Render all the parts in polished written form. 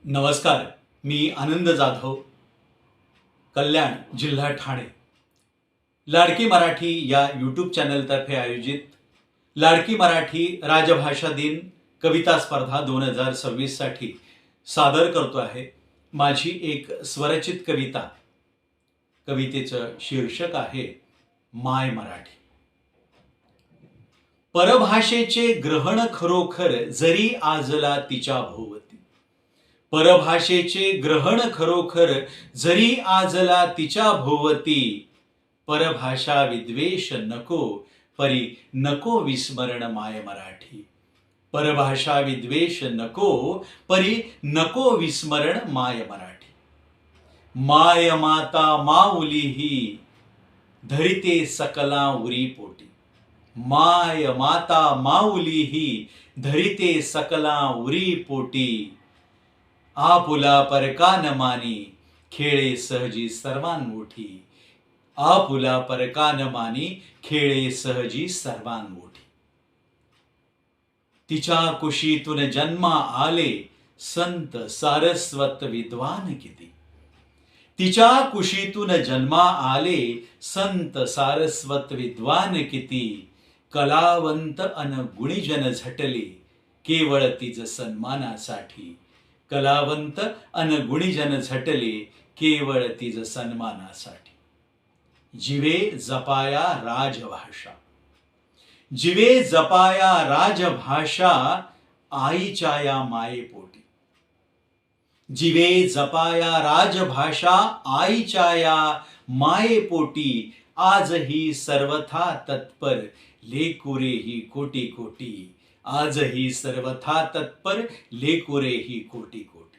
नमस्कार. मी आनंद जाधव, कल्याण, जिल्हा ठाणे. लाडकी मराठी या यूट्यूब चॅनलतर्फे आयोजित लाडकी मराठी राजभाषा दिन कविता स्पर्धा 2026 साठी सादर करतो आहे माझी एक स्वरचित कविता. कवितेचं शीर्षक आहे माय मराठी. परभाषेचे ग्रहण खरोखर जरी आजला तिच्या भोवती. परभाषेचे ग्रहण खरोखर जरी आजला तिच्या भोवती. परभाषा विद्वेष नको परी नको विस्मरण माय मराठी. परभाषा विद्वेष नको परी नको विस्मरण माय मराठी. माय माता माऊली ही धरिते सकला उरी पोटी. माय माता माऊली ही धरिते सकला उरी पोटी. आपुला परकान मानी खेळे सहजी सर्वांमोठी. आपुला परकान मानी खेळे सहजी सर्वांमोठी. तिच्या कुशीतून जन्मा आले संत सारस्वत विद्वान किती. तिच्या कुशीतून जन्मा आले संत सारस्वत विद्वान किती. कलावंत अन गुणीजन झटले केवळ तिज सन्मानासाठी. कलावंत अन गुणीजन झटले केवळ तिज सन्मानासाठी. जिवे जपाया राजभाषा. जिवे जपाया राजभाषा आईच्या या मायेपोटी. जिवे जपाया राजभाषा आईच्या या मायेपोटी. आजही सर्वथा तत्पर लेकुरे ही कोटी कोटी. आजही सर्वथा तत्पर लेकुरे ही कोटी कोटी.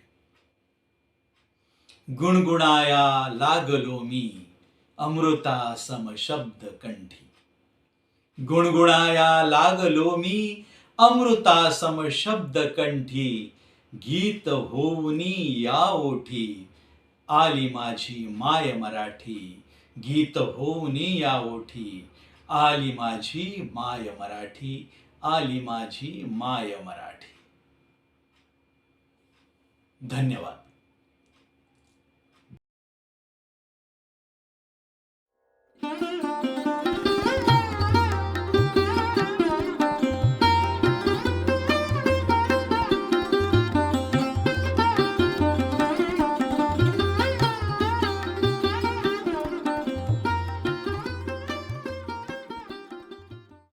गुणगुणाया लागलो मी अमृता सम शब्द कंठी. गुणगुणाया लागलो मी अमृता सम शब्द कंठी. गीत होऊनी या ओठी आली माझी माय मराठी. गीत होऊनी या ओठी आली माझी माय मराठी. आली माझी माय मराठी. धन्यवाद.